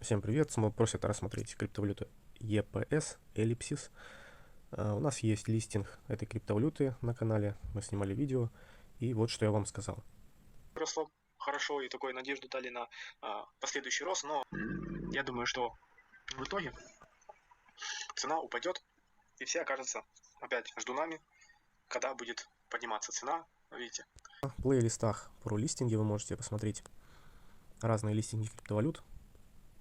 Всем привет! Снова просят рассмотреть криптовалюту EPS, Ellipsis. У нас есть листинг этой криптовалюты на канале, мы снимали видео, и вот что я вам сказал. Росло хорошо и такую надежду дали на последующий рост, но я думаю, что в итоге цена упадет, и все окажутся опять ждунами, когда будет подниматься цена, видите. В плейлистах про листинги вы можете посмотреть разные листинги криптовалют.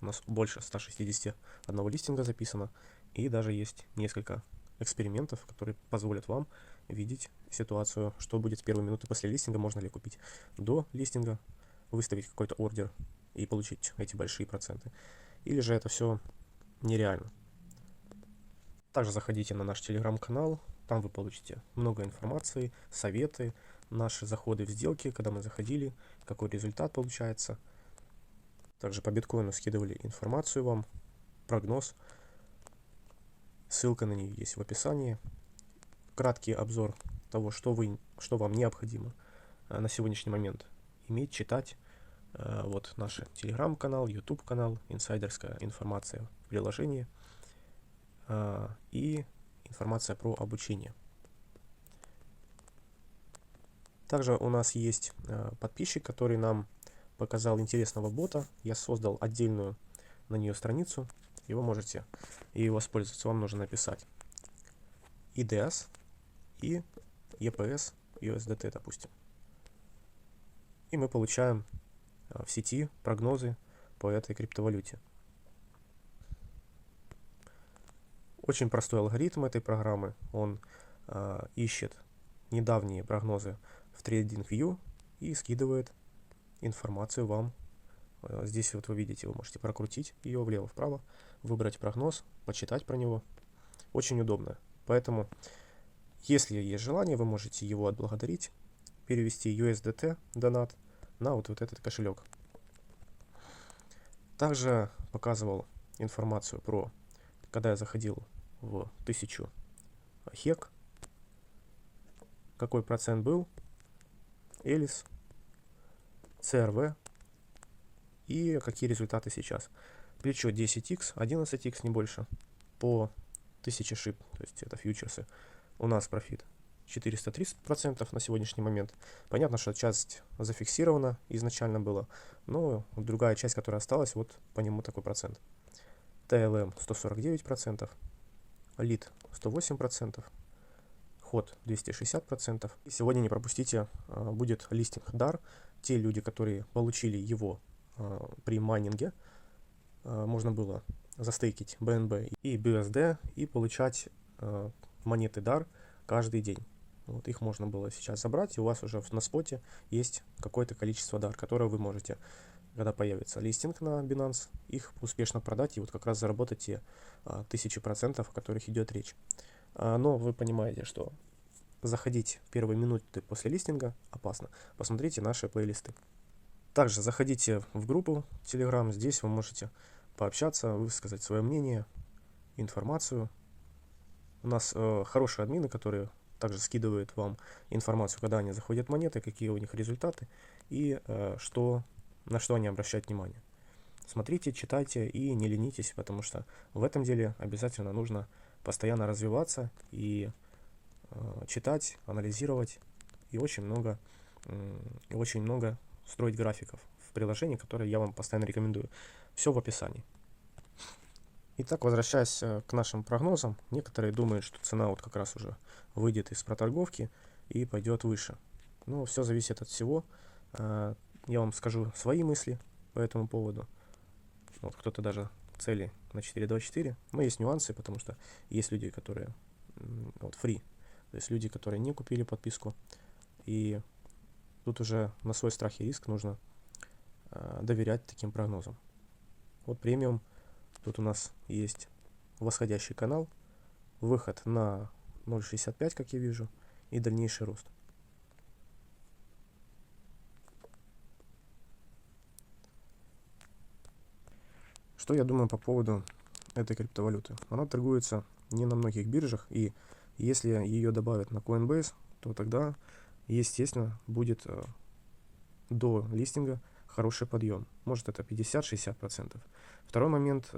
У нас больше 161 листинга записано, и даже есть несколько экспериментов, которые позволят вам видеть ситуацию, что будет с первой минуты после листинга, можно ли купить до листинга, выставить какой-то ордер и получить эти большие проценты, или же это все нереально. Также заходите на наш телеграм-канал, там вы получите много информации, советы, наши заходы в сделки, когда мы заходили, какой результат получается. Также по биткоину скидывали информацию вам, прогноз, ссылка на нее есть в описании. Краткий обзор того, что вам необходимо на сегодняшний момент иметь, читать. Вот наш телеграм-канал, YouTube канал, инсайдерская информация в приложении и информация про обучение. Также у нас есть подписчик, который нам показал интересного бота. Я создал отдельную на нее страницу, и вы можете и воспользоваться. Вам нужно написать IDS и EPS USDT, допустим. И мы получаем в сети прогнозы по этой криптовалюте. Очень простой алгоритм этой программы. Он ищет недавние прогнозы в TradingView и скидывает информацию вам. Здесь вот вы видите, вы можете прокрутить ее влево-вправо, выбрать прогноз, почитать про него. Очень удобно. Поэтому, если есть желание, вы можете его отблагодарить, перевести USDT донат на вот этот кошелек. Также показывал информацию про, когда я заходил в 1000 хек, какой процент был, Элис, CRV и какие результаты сейчас. Плечо 10x, 11x, не больше, по 1000 шип, то есть это фьючерсы. У нас профит 430% на сегодняшний момент. Понятно, что часть зафиксирована изначально была, но другая часть, которая осталась, вот по нему такой процент. TLM 149%, лид 108%, ход 260%. И сегодня не пропустите, будет листинг DAR. Те люди, которые получили его при майнинге, можно было застейкить BNB и BUSD и получать монеты DAR каждый день. Вот их можно было сейчас забрать, и у вас уже на споте есть какое-то количество DAR, которое вы можете, когда появится листинг на Binance, их успешно продать и вот как раз заработать те 1000%, о которых идет речь. Но вы понимаете, что заходить в первые минуты после листинга опасно. Посмотрите наши плейлисты. Также заходите в группу Telegram, здесь вы можете пообщаться, высказать свое мнение, информацию. У нас хорошие админы, которые также скидывают вам информацию, когда они заходят в монеты, какие у них результаты и на что они обращают внимание. Смотрите, читайте и не ленитесь, потому что в этом деле обязательно нужно постоянно развиваться и читать, анализировать и очень много строить графиков в приложении, которое я вам постоянно рекомендую. Все в описании. Итак, возвращаясь к нашим прогнозам, некоторые думают, что цена вот как раз уже выйдет из проторговки и пойдет выше. Но все зависит от всего. Я вам скажу свои мысли по этому поводу. Вот кто-то даже цели на 4.24, но есть нюансы, потому что есть люди, которые вот free, то есть люди, которые не купили подписку, и тут уже на свой страх и риск нужно доверять таким прогнозам. Вот премиум, тут у нас есть восходящий канал, выход на 0.65, как я вижу, и дальнейший рост. Что я думаю по поводу этой криптовалюты? Она торгуется не на многих биржах, и если ее добавят на Coinbase, то тогда, естественно, будет до листинга хороший подъем. Может это 50-60%. Второй момент,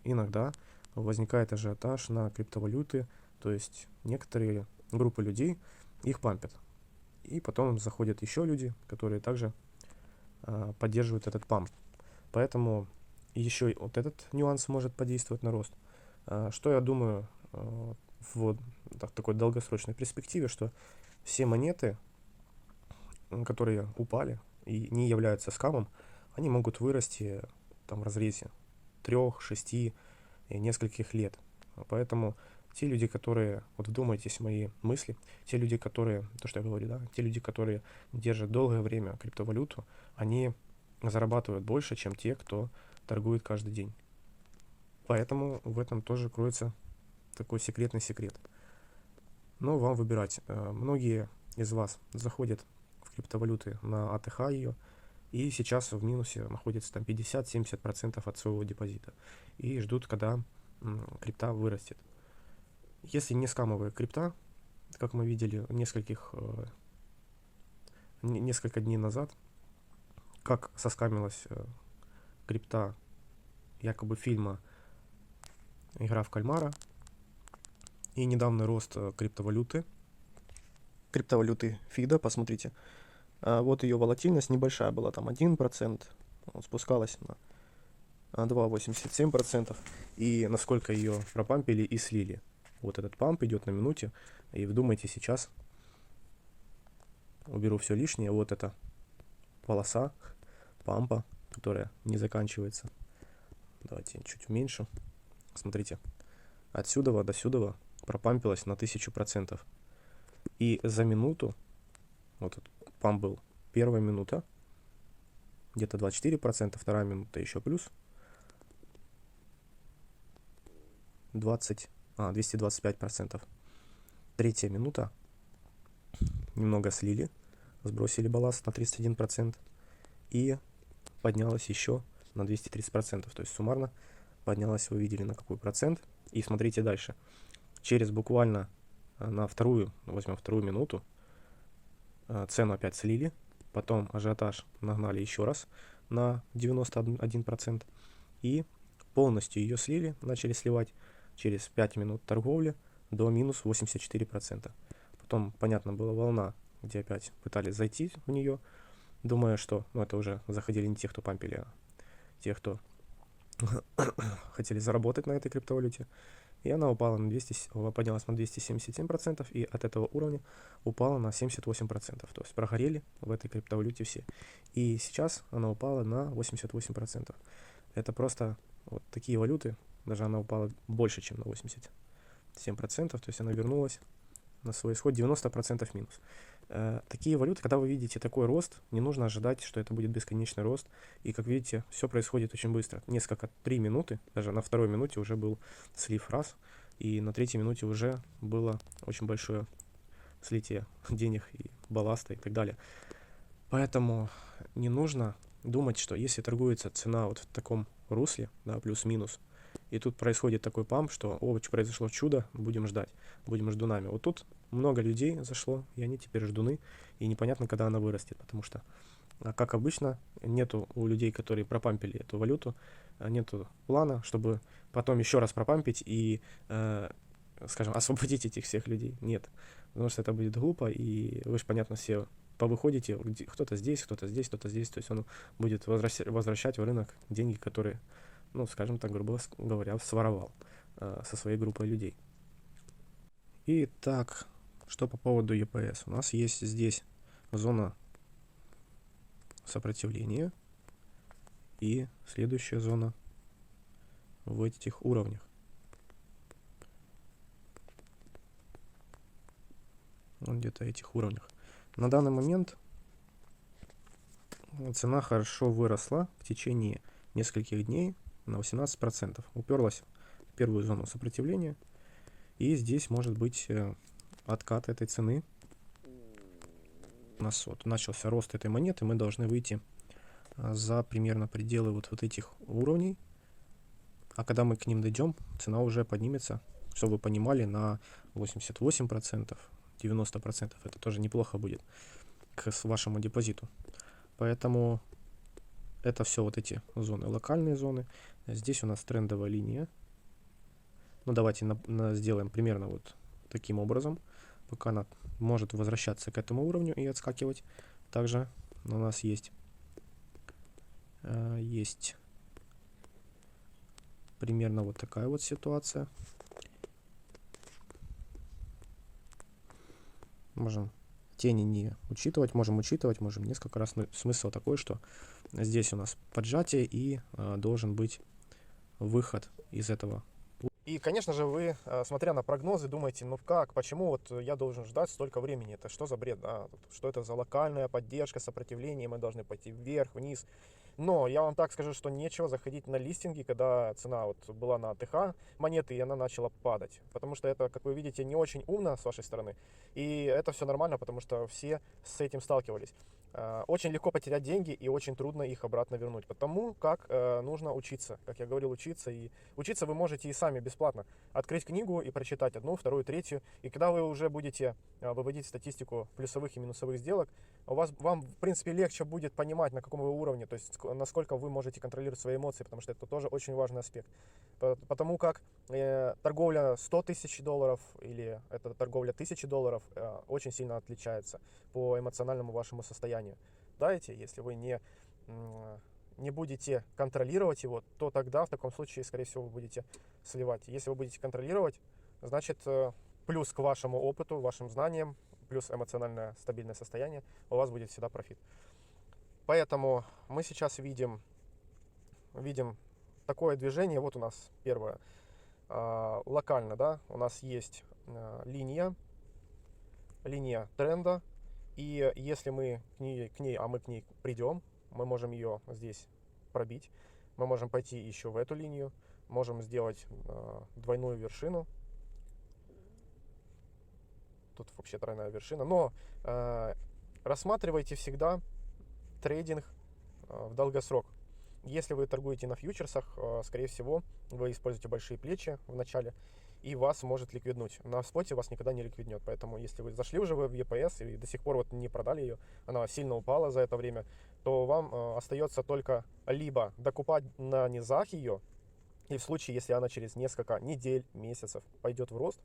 иногда возникает ажиотаж на криптовалюты, то есть некоторые группы людей их пампят. И потом заходят еще люди, которые также поддерживают этот памп. Поэтому еще и вот этот нюанс может подействовать на рост. Что я думаю в такой долгосрочной перспективе, что все монеты, которые упали и не являются скамом, они могут вырасти там, в разрезе 3, 6 и нескольких лет. Поэтому те люди, которые, вот вдумайтесь в мои мысли, те люди, которые, то, что я говорю, да, те люди, которые держат долгое время криптовалюту, они зарабатывают больше, чем те, кто торгует каждый день. Поэтому в этом тоже кроется такой секретный секрет. Но вам выбирать. Многие из вас заходят в криптовалюты на АТХ ее, и сейчас в минусе находится там 50-70% от своего депозита. И ждут, когда крипта вырастет. Если не скамовая крипта, как мы видели несколько дней назад, как соскамилась крипта якобы фильма «Игра в кальмара», и недавний рост криптовалюты ФИДа, посмотрите. Вот ее волатильность небольшая была, там 1%, спускалась на 2,87%, и насколько ее пропампили и слили. Вот этот памп идет на минуте, и вдумайте сейчас, уберу все лишнее, вот эта полоса пампа, которая не заканчивается. Давайте чуть уменьшу. Смотрите, отсюда до сюда пропампилась на 1000%. И за минуту, вот этот памп был, первая минута, где-то 24%, вторая минута еще плюс 225%. Третья минута, немного слили, сбросили балласт на 31% и поднялась еще на 230%. То есть суммарно поднялась, вы видели, на какой процент. И смотрите дальше. Через буквально возьмем вторую минуту, цену опять слили, потом ажиотаж нагнали еще раз на 91% и полностью ее слили, начали сливать через 5 минут торговли до минус 84%. Потом, понятно, была волна, где опять пытались зайти в нее, думая, что, это уже заходили не те, кто пампили, а те, кто хотели заработать на этой криптовалюте. И она упала поднялась на 277%, и от этого уровня упала на 78%. То есть прогорели в этой криптовалюте все. И сейчас она упала на 88%. Это просто вот такие валюты, даже она упала больше, чем на 87%, то есть она вернулась на свой исход 90% минус. Такие валюты, когда вы видите такой рост, не нужно ожидать, что это будет бесконечный рост. И как видите, все происходит очень быстро. 3 минуты, даже на второй минуте уже был слив раз, и на третьей минуте уже было очень большое слитие денег и балласта и так далее. Поэтому не нужно думать, что если торгуется цена вот в таком русле, да, плюс-минус, и тут происходит такой памп, что произошло чудо, будем ждать, будем ждунами. Вот тут много людей зашло, и они теперь ждуны, и непонятно, когда она вырастет, потому что, как обычно, нету у людей, которые пропампили эту валюту, нету плана, чтобы потом еще раз пропампить и, скажем, освободить этих всех людей. Нет, потому что это будет глупо, и вы же, понятно, все повыходите, кто-то здесь, кто-то здесь, кто-то здесь, то есть он будет возвращать в рынок деньги, которые, скажем так, грубо говоря, своровал со своей группой людей. Итак, что по поводу EPS? У нас есть здесь зона сопротивления и следующая зона в этих уровнях. Вот где-то этих уровнях. На данный момент цена хорошо выросла в течение нескольких дней на 18%. Уперлась в первую зону сопротивления. И здесь может быть откат этой цены. У нас вот начался рост этой монеты. Мы должны выйти за примерно пределы вот этих уровней. А когда мы к ним дойдем, цена уже поднимется, чтобы вы понимали, на 88%, 90%. Это тоже неплохо будет к вашему депозиту. Поэтому это все вот эти зоны, локальные зоны. Здесь у нас трендовая линия. Ну, давайте сделаем примерно вот таким образом, пока она может возвращаться к этому уровню и отскакивать. Также у нас есть примерно вот такая вот ситуация. Можем тени не учитывать, можем учитывать, можем несколько раз. Но смысл такой, что здесь у нас поджатие и должен быть выход из этого. И, конечно же, вы, смотря на прогнозы, думаете, ну как, почему вот я должен ждать столько времени? Это что за бред? Что это за локальная поддержка, сопротивление, мы должны пойти вверх, вниз. Но я вам так скажу, что нечего заходить на листинги, когда цена вот была на АТХ монеты, и она начала падать. Потому что это, как вы видите, не очень умно с вашей стороны. И это все нормально, потому что все с этим сталкивались. Очень легко потерять деньги и очень трудно их обратно вернуть. Потому как нужно учиться. Как я говорил, учиться. И учиться вы можете и сами бесплатно. Открыть книгу и прочитать одну, вторую, третью. И когда вы уже будете выводить статистику плюсовых и минусовых сделок, вам, в принципе, легче будет понимать, на каком вы уровне, то есть насколько вы можете контролировать свои эмоции, потому что это тоже очень важный аспект. Потому как торговля 100 тысяч долларов или это торговля 1000 долларов очень сильно отличается по эмоциональному вашему состоянию. Знаете, если вы не будете контролировать его, то тогда в таком случае, скорее всего, вы будете сливать. Если вы будете контролировать, значит, плюс к вашему опыту, вашим знаниям, плюс эмоциональное стабильное состояние, у вас будет всегда профит. Поэтому мы сейчас видим такое движение. Вот у нас первое. Локально, да, у нас есть линия тренда. И если мы к ней придем, мы можем ее здесь пробить. Мы можем пойти еще в эту линию. Можем сделать двойную вершину. Тут вообще тройная вершина. Но рассматривайте всегда трейдинг в долгосрок. Если вы торгуете на фьючерсах, скорее всего, вы используете большие плечи в начале, и вас может ликвиднуть. На споте вас никогда не ликвиднет. Поэтому, если вы зашли уже в EPS и до сих пор вот не продали ее, она сильно упала за это время, то вам остается только либо докупать на низах ее, и в случае, если она через несколько недель, месяцев пойдет в рост,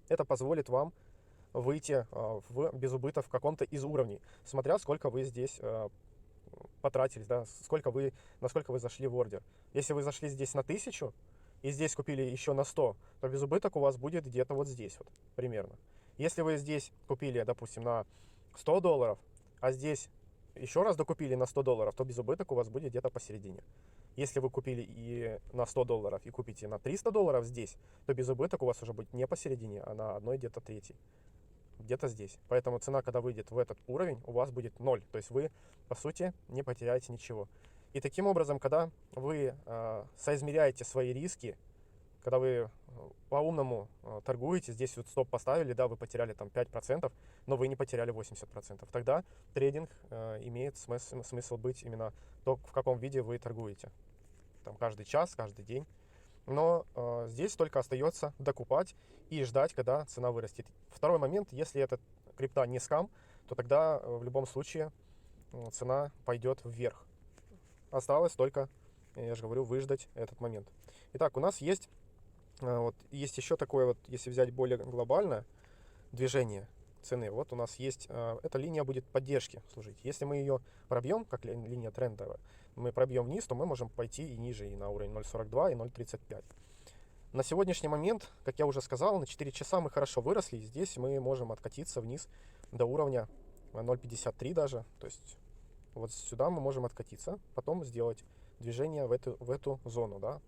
это позволит вам выйти без убыток в каком-то из уровней, смотря сколько вы здесь потратились, да, насколько вы зашли в ордер. Если вы зашли здесь на 1000 и здесь купили еще на 100, то без убыток у вас будет где-то вот здесь вот примерно. Если вы здесь купили, допустим, на 100 долларов, а здесь еще раз докупили на 100 долларов, то без убыток у вас будет где-то посередине. Если вы купили и на 100 долларов и купите на 300 долларов здесь, то без убыток у вас уже будет не посередине, а на одной где-то третьей. Где-то здесь. Поэтому цена, когда выйдет в этот уровень, у вас будет 0. То есть вы, по сути, не потеряете ничего. И таким образом, когда вы соизмеряете свои риски, когда вы по-умному торгуете, здесь вот стоп поставили, да, вы потеряли там 5%, но вы не потеряли 80%. Тогда трейдинг имеет смысл быть именно то, в каком виде вы торгуете. Там каждый час, каждый день. Но здесь только остается докупать и ждать, когда цена вырастет. Второй момент, если эта крипта не скам, то тогда в любом случае цена пойдет вверх. Осталось только, я же говорю, выждать этот момент. Итак, у нас есть еще такое вот, если взять более глобальное движение цены, вот у нас есть, эта линия будет поддержки служить. Если мы ее пробьем, как линия трендовая, мы пробьем вниз, то мы можем пойти и ниже, и на уровень 0.42, и 0.35. На сегодняшний момент, как я уже сказал, на 4 часа мы хорошо выросли, и здесь мы можем откатиться вниз до уровня 0.53 даже, то есть вот сюда мы можем откатиться, потом сделать движение в эту зону, да.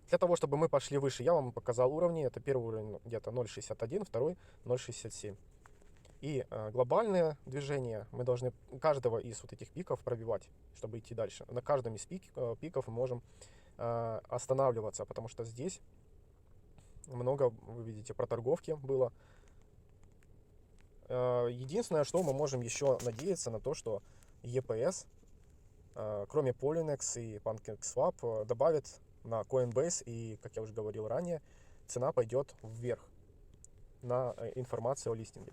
Для того, чтобы мы пошли выше, я вам показал уровни. Это первый уровень где-то 0.61, второй 0.67. И глобальное движение мы должны каждого из вот этих пиков пробивать, чтобы идти дальше. На каждом из пиков мы можем останавливаться, потому что здесь много, вы видите, проторговки было. Единственное, что мы можем еще надеяться на то, что EPS, кроме Polynex и PancakeSwap, добавит на Coinbase, и, как я уже говорил ранее, цена пойдет вверх на информацию о листинге.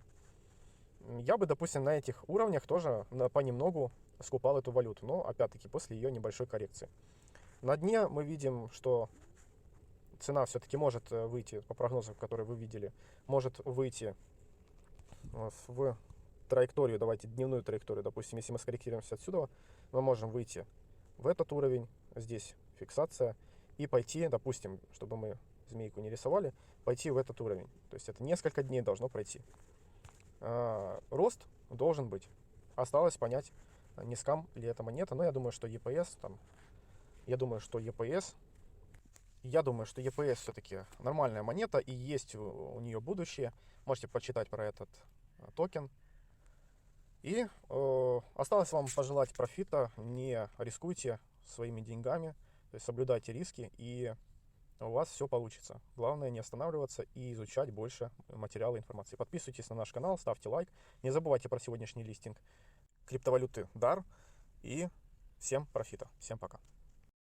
я бы, допустим, на этих уровнях тоже понемногу скупал эту валюту, но опять-таки после ее небольшой коррекции. На дне мы видим, что цена все-таки может выйти, по прогнозам, которые вы видели, может выйти в траекторию, давайте дневную траекторию, допустим, если мы скорректируемся отсюда, мы можем выйти в этот уровень, здесь фиксация, и пойти, допустим, чтобы мы змейку не рисовали, пойти в этот уровень. То есть это несколько дней должно пройти. Рост должен быть. Осталось понять, не скам ли эта монета, но я думаю, что EPS там, я думаю, что EPS все-таки нормальная монета и есть у нее будущее. Можете почитать про этот токен. И осталось вам пожелать профита, не рискуйте своими деньгами, то есть соблюдайте риски, и у вас все получится. Главное не останавливаться и изучать больше материала и информации. Подписывайтесь на наш канал, ставьте лайк. Не забывайте про сегодняшний листинг криптовалюты DAR. И всем профита. Всем пока.